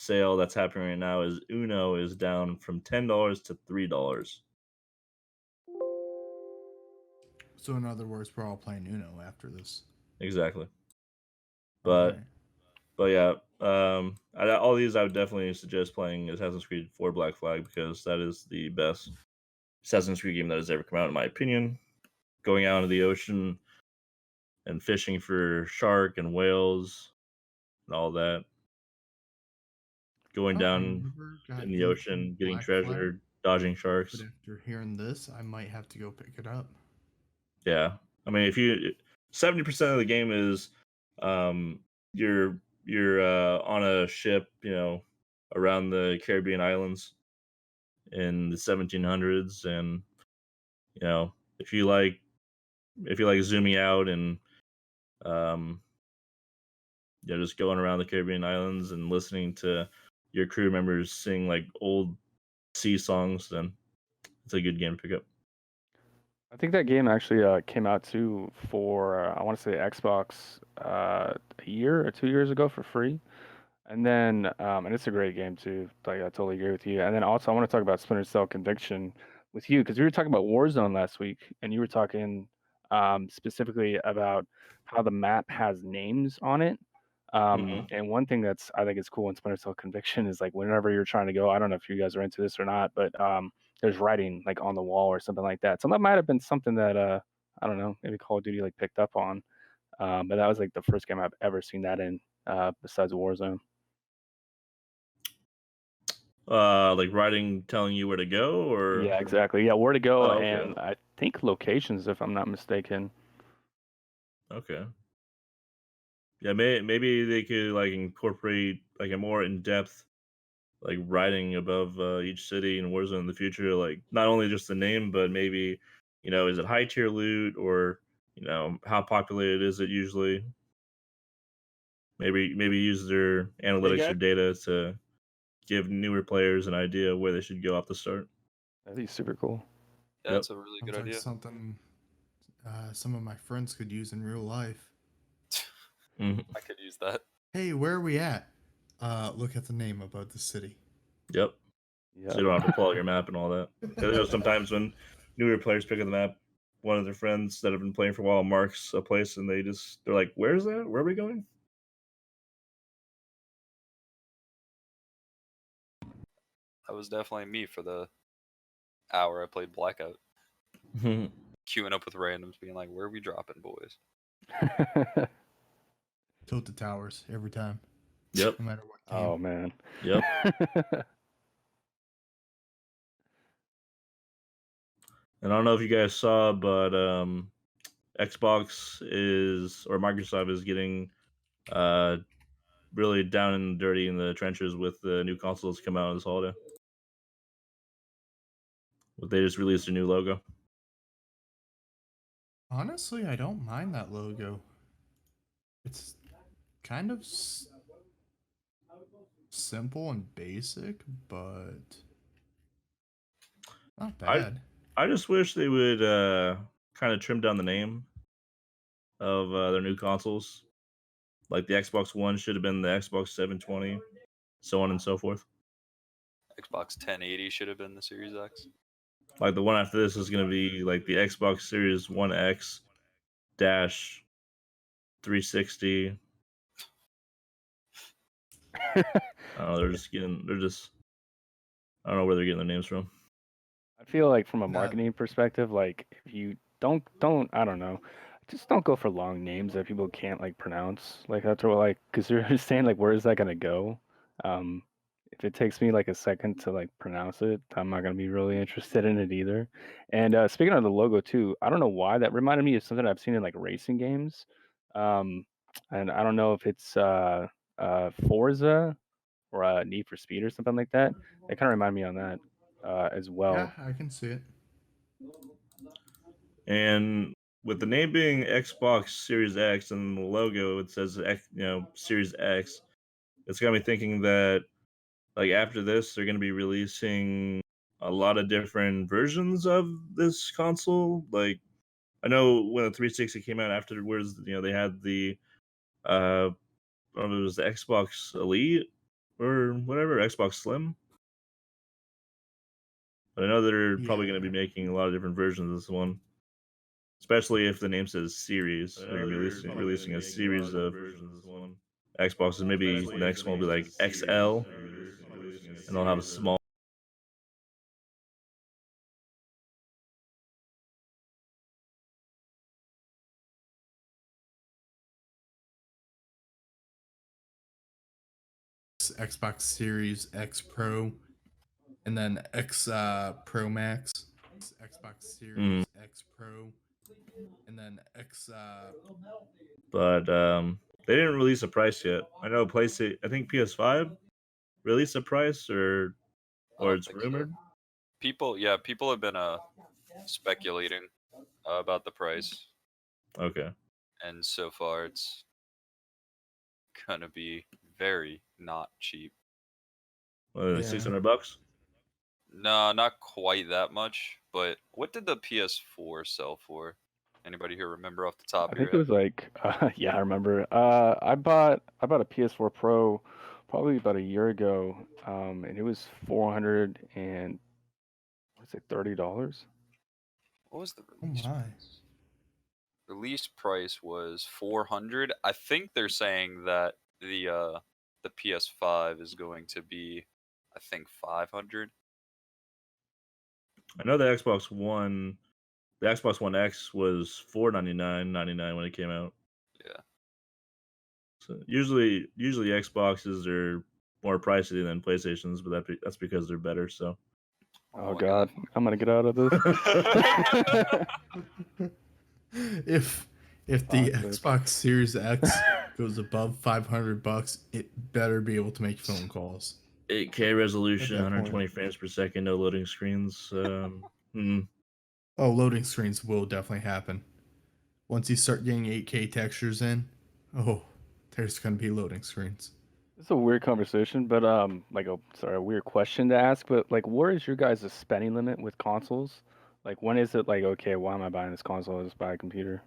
sale that's happening right now is Uno is down from $10 to $3. So in other words, we're all playing Uno after this. Exactly. But Alright. but yeah, all these I would definitely suggest playing Assassin's Creed 4 Black Flag, because that is the best Assassin's Creed game that has ever come out, in my opinion. Going out into the ocean and fishing for shark and whales and all that. Going I down never got in the into ocean, getting Black treasure, Flag, dodging sharks. but after hearing this, I might have to go pick it up. Yeah, I mean, if you 70% of the game is you're on a ship, around the Caribbean islands in the 1700s, and if you like zooming out and um just going around the Caribbean islands and listening to your crew members sing like old sea songs, then it's a good game to pick up. I think that game actually came out too for I want to say Xbox a year or 2 years ago for free. And then and it's a great game too. Like I totally agree with you. And then also I want to talk about Splinter Cell Conviction with you, because we were talking about Warzone last week, and you were talking specifically about how the map has names on it. And one thing that's I think is cool in Splinter Cell Conviction is like whenever you're trying to go, I don't know if you guys are into this or not, but there's writing like on the wall or something like that. So that might have been something that I don't know, maybe Call of Duty like picked up on. But that was like the first game I've ever seen that in, besides Warzone. Like writing telling you where to go, or Yeah, exactly. Yeah, where to go, Oh, okay. and I think locations, if I'm not mistaken. Okay. Yeah, maybe they could like incorporate like a more in-depth like writing above each city in Warzone in the future. Like not only just the name, but maybe is it high tier loot, or how populated is it usually? Maybe use their analytics or data to give newer players an idea where they should go off the start. I think it's super cool. Yeah, Yep. that's a really Sounds good like idea. something some of my friends could use in real life. Mhm. I could use that. Hey, where are we at? Look at the name above the city. Yep. Yeah. So you don't have to pull out your map and all that. 'Cause sometimes when newer players pick up the map, one of their friends that have been playing for a while marks a place, and they're like, "Where's that? Where are we going?" That was definitely me for the hour I played Blackout, queuing up with randoms, being like, "Where are we dropping, boys?" Tilted towers every time. Yep. No matter what game. Oh man. Yep. And I don't know if you guys saw, but Xbox or Microsoft is getting really down and dirty in the trenches with the new consoles come out this holiday. They just released a new logo. Honestly, I don't mind that logo. It's kind of simple and basic, but not bad. I just wish they would kind of trim down the name of their new consoles. Like the Xbox One should have been the Xbox 720, so on and so forth. Xbox 1080 should have been the Series X. Like the one after this is going to be like the Xbox Series 1X dash 360. I don't know. They're just. I don't know where they're getting their names from. I feel like from a marketing perspective, like if you don't I don't know, just don't go for long names that people can't like pronounce. Like that's what like because you're just saying like where is that gonna go? If it takes me like a second to like pronounce it, I'm not gonna be really interested in it either. And speaking of the logo too, I don't know why that reminded me of something I've seen in like racing games. And I don't know if it's Forza or Need for Speed or something like that. They kind of remind me on that as well. Yeah, I can see it. And with the name being Xbox Series X and the logo, it says Series X. It's got me thinking that like after this, they're going to be releasing a lot of different versions of this console. Like I know when the 360 came out afterwards, they had the I don't know if it was the Xbox Elite or whatever, Xbox Slim. But I know they're probably going to be making a lot of different versions of this one, especially if the name says series. They're going to be releasing a series of Xboxes. Maybe the next one will be like XL, and they'll have a small. Xbox Series X Pro, and then X Pro Max. Xbox Series X Pro, and then X. But they didn't release a price yet. I know PlayStation. I think PS5 released a price, or it's rumored. So. People have been speculating about the price. Okay. And so far, it's gonna be very not cheap. $600? No, not quite that much. But what did the PS4 sell for? Anybody here remember off the top of your head? I think it was like, yeah, I remember. I bought a PS4 Pro probably about a year ago, and it was $430. What was the release price? Release price was $400. I think they're saying that the PS5 is going to be, I think, $500. I know the Xbox One X was $499.99 when it came out. Yeah. So usually Xboxes are more pricey than PlayStations, but that's because they're better. So. Oh God, I'm gonna get out of this. If the Xbox Series X goes above $500, it better be able to make phone calls. 8K resolution, 120 frames per second, no loading screens. Oh, loading screens will definitely happen. Once you start getting 8K textures in, there's gonna be loading screens. It's a weird conversation, but a weird question to ask. But like, where is your guys' spending limit with consoles? Like, when is it like, okay, why am I buying this console? I'll just buy a computer.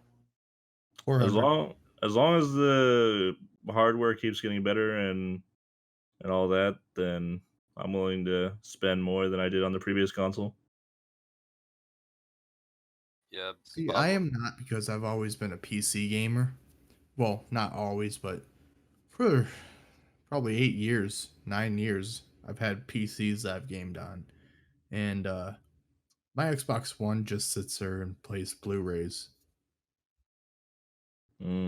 As long as the hardware keeps getting better and all that, then I'm willing to spend more than I did on the previous console. Yeah. See, I am not, because I've always been a PC gamer. Well, not always, but for probably 9 years, I've had PCs that I've gamed on. And My Xbox One just sits there and plays Blu-rays. Mm.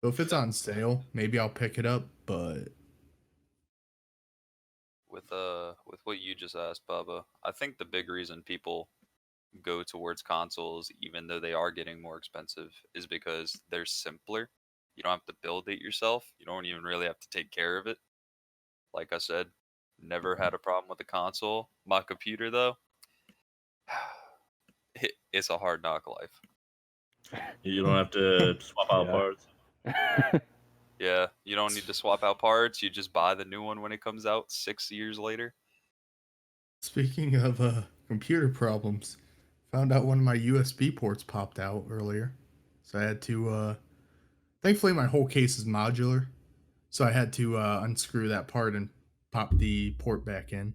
So if it's on sale, maybe I'll pick it up, but With what you just asked, Bubba, I think the big reason people go towards consoles, even though they are getting more expensive, is because they're simpler. You don't have to build it yourself. You don't even really have to take care of it. Like I said, never had a problem with the console. My computer, though, it's a hard knock life. You don't have to swap out Yeah. parts. Yeah, you don't need to swap out parts. You just buy the new one when it comes out 6 years later. speaking of computer problems, found out one of my USB ports popped out earlier. So I had to thankfully my whole case is modular. So I had to unscrew that part and pop the port back in.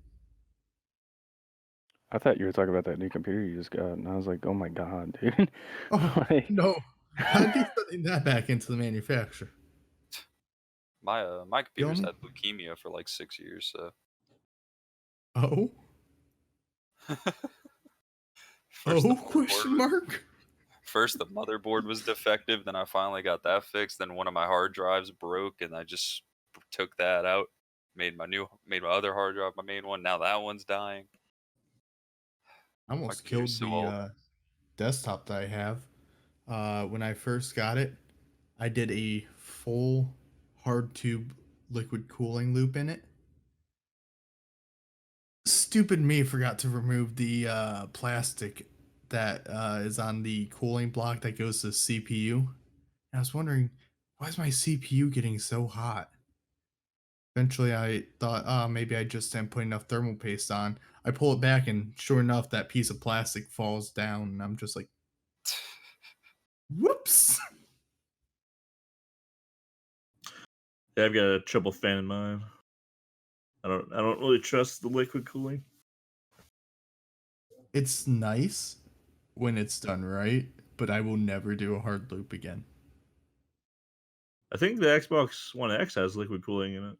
I thought you were talking about that new computer you just got, and I was like, oh my god, dude. Oh, Like, no. I'd be sending that back into the manufacturer. My computer's Gentlemen? had leukemia for like 6 years, so Oh? first the Oh, question mark? first the motherboard was defective, then I finally got that fixed, then one of my hard drives broke and I just took that out, made my other hard drive my main one. Now that one's dying. I My almost computer's killed so old. the desktop that I have. When I first got it, I did a full hard tube liquid cooling loop in it. Stupid me forgot to remove the plastic that is on the cooling block that goes to the CPU. And I was wondering, why is my CPU getting so hot? Eventually, I thought, oh, maybe I just didn't put enough thermal paste on. I pull it back, and sure enough, that piece of plastic falls down, and I'm just like, whoops. Yeah, I've got a triple fan in mine. I don't really trust the liquid cooling. It's nice when it's done right, but I will never do a hard loop again. I think the Xbox One X has liquid cooling in it.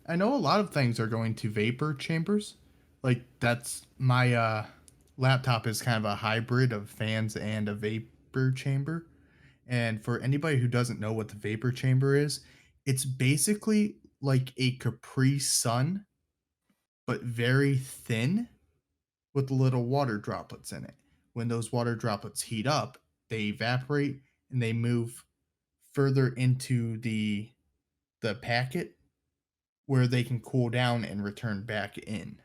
I know a lot of things are going to vapor chambers. Like that's my laptop is kind of a hybrid of fans and a vapor chamber. And for anybody who doesn't know what the vapor chamber is, it's basically like a Capri Sun, but very thin with little water droplets in it. When those water droplets heat up, they evaporate and they move further into the packet where they can cool down and return back in.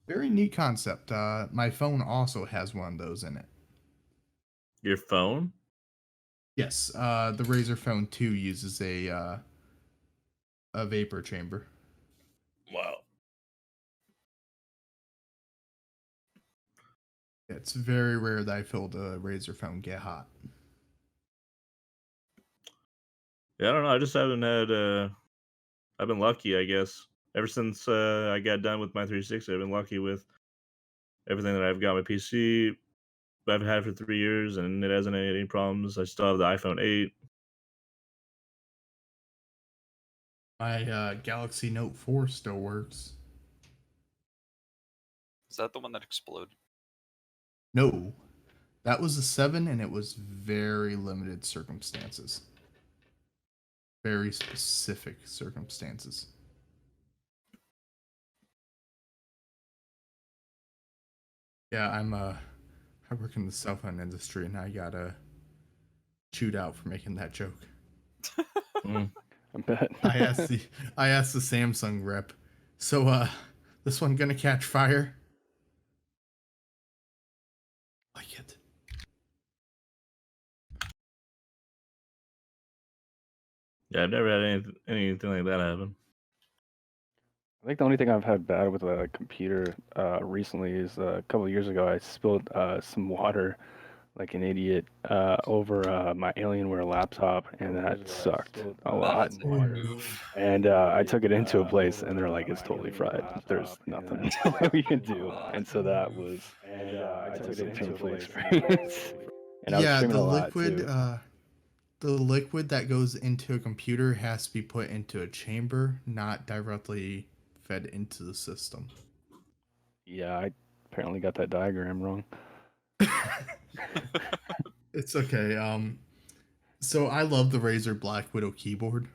Very neat concept. My phone also has one of those in it. Your phone? Yes, the Razer Phone 2 uses a vapor chamber. Wow. It's very rare that I feel the Razer Phone get hot. Yeah, I don't know. I just haven't had. I've been lucky, I guess. Ever since I got done with my 360, I've been lucky with everything that I've got. My PC, I've had for 3 years, and it hasn't had any problems. I still have the iPhone 8. My Galaxy Note 4 still works. Is that the one that exploded? No, that was a 7, and it was very limited circumstances. Very specific circumstances. Yeah, I work in the cell phone industry, and I got chewed out for making that joke. Mm. I bet. I asked the Samsung rep, so this one gonna catch fire? Like it. Yeah, I've never had anything like that happen. I think the only thing I've had bad with a computer recently is a couple of years ago I spilled some water like an idiot over my Alienware laptop, and that sucked a lot. That's a move. And I took it into a place, and they're like, "It's totally fried. There's nothing we can do." And so that was a painful experience. And I was Yeah, streaming the a lot liquid too. the liquid that goes into a computer has to be put into a chamber, not directly fed into the system. Yeah, I apparently got that diagram wrong. It's okay. So I love the Razer Black Widow keyboard.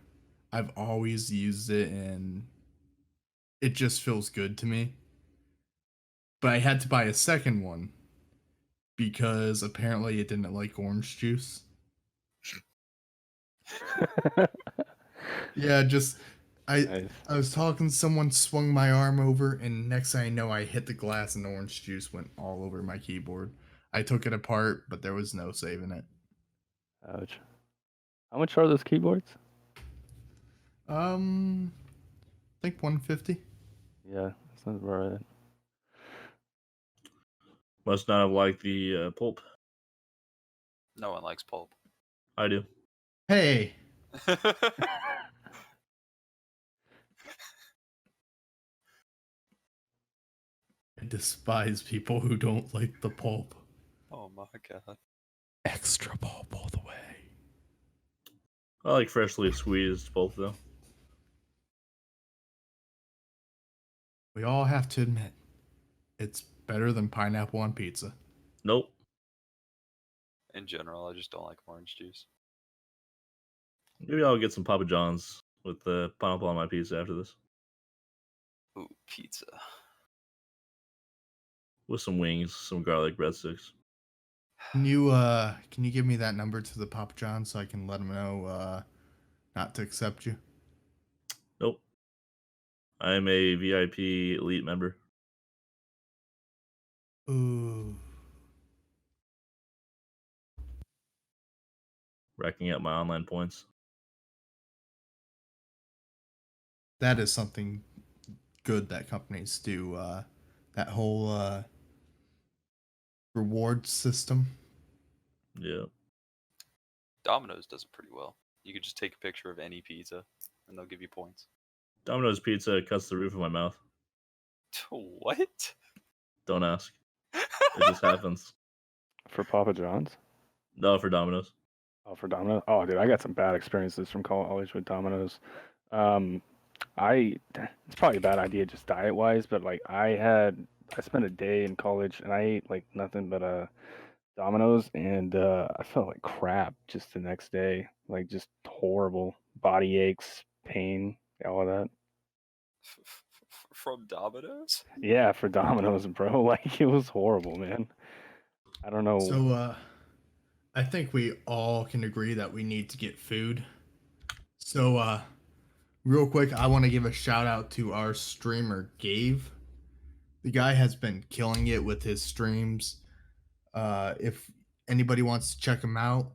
I've always used it and it just feels good to me. But I had to buy a second one because apparently it didn't like orange juice. Yeah, just Nice. I was talking, someone swung my arm over, and next thing I know, I hit the glass and orange juice went all over my keyboard. I took it apart, but there was no saving it. Ouch. How much are those keyboards? I think 150. Yeah, that sounds about right. Must not have liked the pulp. No one likes pulp. I do. Hey, I despise people who don't like the pulp. Oh my god. Extra pulp all the way. I like freshly squeezed pulp though. We all have to admit, it's better than pineapple on pizza. Nope. In general, I just don't like orange juice. Maybe I'll get some Papa John's with the pineapple on my pizza after this, Ooh, pizza. with some wings, some garlic breadsticks. Can you give me that number to the Papa John so I can let them know not to accept you? Nope. I'm a VIP elite member. Ooh. Racking up my online points. That is something good that companies do. That whole reward system. Yeah. Domino's does it pretty well. You could just take a picture of any pizza, and they'll give you points. Domino's pizza cuts the roof of my mouth. What? Don't ask. It just happens. For Papa John's? No, for Domino's. Oh, for Domino's? Oh, dude, I got some bad experiences from college with Domino's. It's probably a bad idea just diet wise, but like I spent a day in college and I ate like nothing but Domino's, and I felt like crap just the next day, like just horrible body aches, pain, all of that. From Domino's? Yeah, for Domino's, bro, like it was horrible, man. I don't know. So I think we all can agree that we need to get food. So real quick, I want to give a shout out to our streamer Gave. The guy has been killing it with his streams. If anybody wants to check him out,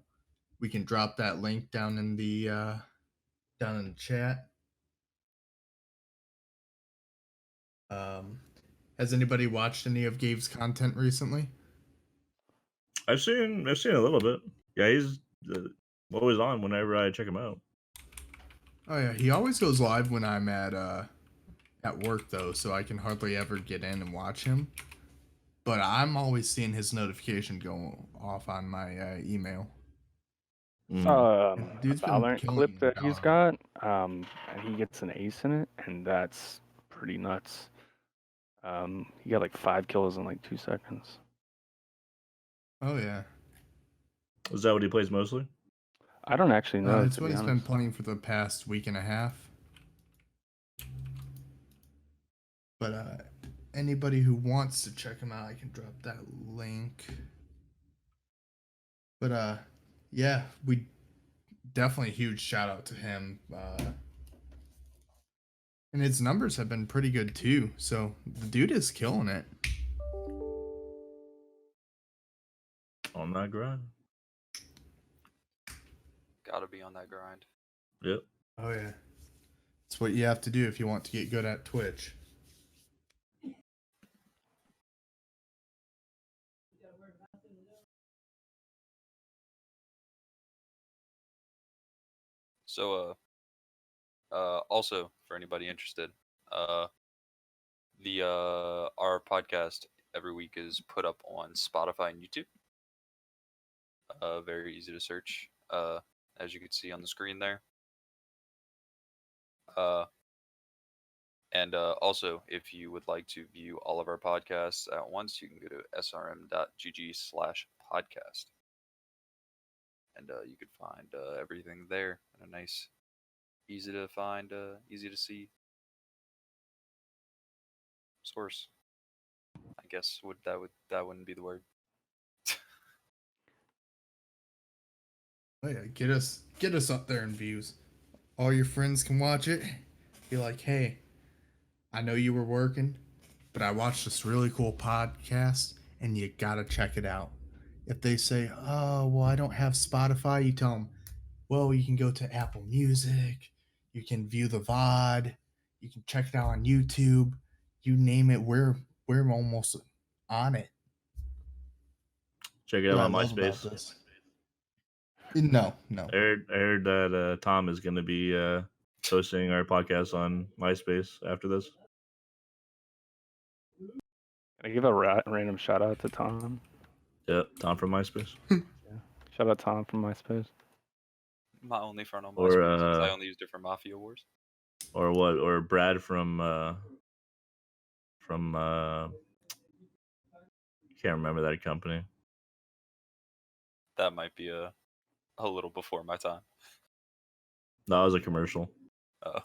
we can drop that link down in the chat. Has anybody watched any of Gabe's content recently? I've seen a little bit. Yeah, he's always on whenever I check him out. Oh yeah, he always goes live when I'm at work though, so I can hardly ever get in and watch him. But I'm always seeing his notification go off on my email. Saw Dude's a been Valorant killing clip that he's Valorant. got, and he gets an ace in it, and that's pretty nuts. He got like 5 kills in like 2 seconds. Oh yeah. Is that what he plays mostly? I don't actually know, It's to what be he's been honest. playing for the past week and a half. But anybody who wants to check him out, I can drop that link. But yeah, we definitely huge shout out to him. And his numbers have been pretty good too. So the dude is killing it. On that grind. Gotta be on that grind. Yep. Oh yeah. It's what you have to do if you want to get good at Twitch. So, also for anybody interested, our podcast every week is put up on Spotify and YouTube. Very easy to search, as you can see on the screen there. And also, if you would like to view all of our podcasts at once, you can go to srm.gg/podcast. And you could find everything there in a nice, easy to find, easy to see source. I guess that wouldn't be the word. Oh yeah, get us up there in views. All your friends can watch it. Be like, hey, I know you were working, but I watched this really cool podcast, and you gotta check it out. If they say, oh, well, I don't have Spotify, you tell them, well, you can go to Apple Music, you can view the VOD, you can check it out on YouTube. You name it, we're almost on it. Check it out What I on love about MySpace. this. No. I heard that Tom is going to be hosting our podcast on MySpace after this. Can I give a random shout out to Tom? Yep, Tom from MySpace. Shout out Tom from MySpace. My only friend on Or, MySpace because I only used it for Mafia Wars. Or what? Or Brad from can't remember that company. That might be a little before my time. That was a commercial. Oh.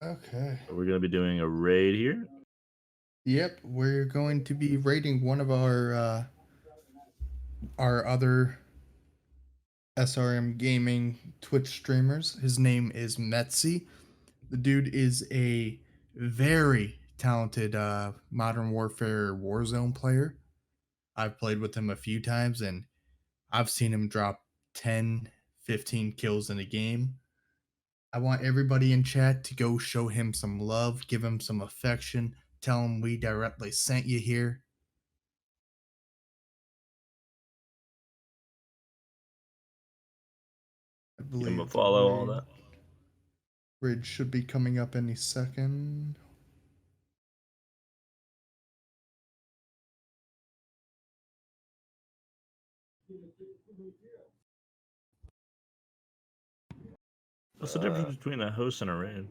Okay. So we're gonna be doing a raid here. Yep, we're going to be rating one of our other SRM Gaming Twitch streamers. His name is Metzi. The dude is a very talented Modern Warfare Warzone player. I've played with him a few times, and I've seen him drop 10, 15 kills in a game. I want everybody in chat to go show him some love, give him some affection, tell him we directly sent you here. I Give believe him a follow, all that. Raid should be coming up any second. What's the difference between a host and a raid?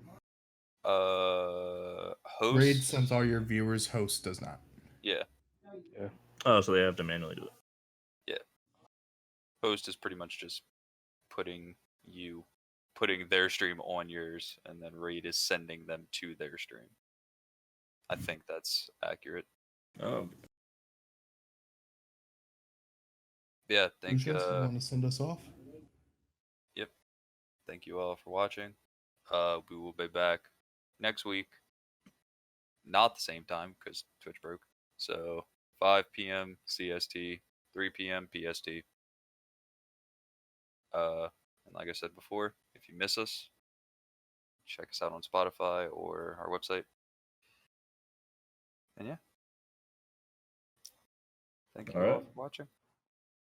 Host. Raid sends all your viewers, host does not. Yeah. Oh, so they have to manually do it. Yeah. Host is pretty much just putting their stream on yours, and then raid is sending them to their stream. I think that's accurate. Oh. Yeah, thank You want to send us off? Yep. Thank you all for watching. We will be back next week. Not the same time because Twitch broke. So 5 PM CST, 3 PM PST. And like I said before, if you miss us, check us out on Spotify or our website. And yeah. Thank you all for watching.